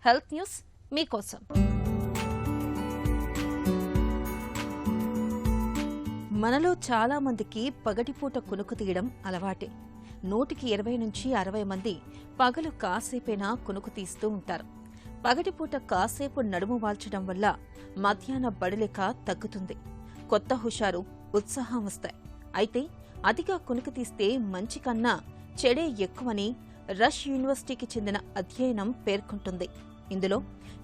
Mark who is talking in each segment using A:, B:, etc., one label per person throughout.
A: Health news మీకోసం. మనలో చాలా మందికి పగటిపూట కునుకు తీయడం అలవాటే. 120 నుంచి 60 మంది పగలు కాసేపైనా కునుకు తీస్తూ ఉంటారు. పగటిపూట కాసేపు నడుము వాల్చడం వల్ల మధ్యాహ్న బడిలేక తగ్గుతుంది. కొత్త హుషారు, ఉత్సాహం వస్తాయి. అయితే అతిగా కునుకు తీస్తే మంచి కన్నా చెడే ఎక్కువని రష్ యూనివర్సిటీకి చెందిన అధ్యయనం పేర్కొంటుంది. ఇందులో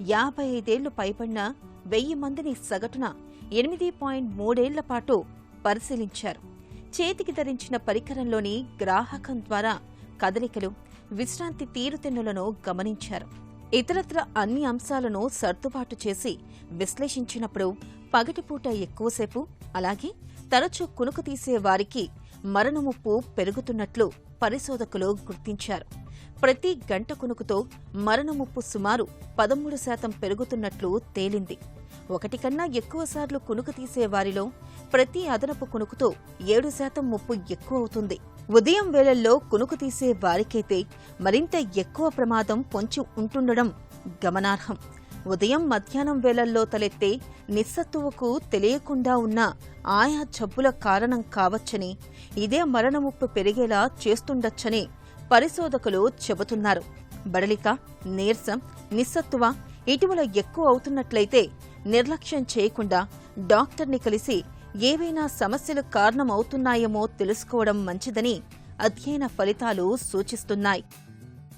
A: 55 ఏళ్లు పైబడిన 1000 మందిని సగటున 8.3 ఏళ్ల పాటు పరిశీలించారు. చేతికి ధరించిన పరికరంలోని గ్రాహకం ద్వారా కదలికలు, విశ్రాంతి తీరుతెన్నులను గమనించారు. ఇతరత్ర అన్ని అంశాలను సర్దుబాటు చేసి విశ్లేషించినప్పుడు పగటిపూట ఎక్కువసేపు, అలాగే తరచూ కునుకు తీసే వారికి మరణముప్పు పెరుగుతున్నట్లు పరిశోధకులు గుర్తించారు. ప్రతి గంట కునుకుతో మరణముప్పు సుమారు 13% పెరుగుతున్నట్లు తేలింది. 1 కన్నా ఎక్కువసార్లు కునుకు తీసే వారిలో ప్రతి అదనపు కునుకుతో 7% ముప్పు ఎక్కువ అవుతుంది. ఉదయం వేళల్లో కునుకు తీసే వారికైతే మరింత ఎక్కువ ప్రమాదం పొంచి ఉంటుండడం గమనార్హం. ఉదయం, మధ్యాహ్నం వేళల్లో తలెత్తే నిస్సత్తువకు తెలియకుండా ఉన్న ఆయా జబ్బుల కారణం కావచ్చని, ఇదే మరణముప్పు పెరిగేలా చేస్తుండొచ్చని పరిశోధకులు చెబుతున్నారు. బడలిక, నీరసం, నిస్సత్తువ ఇటీవల ఎక్కువ అవుతున్నట్లయితే నిర్లక్ష్యం చేయకుండా డాక్టర్ని కలిసి ఏవైనా సమస్యలు కారణమవుతున్నాయేమో తెలుసుకోవడం మంచిదని అధ్యయన ఫలితాలు సూచిస్తున్నాయి.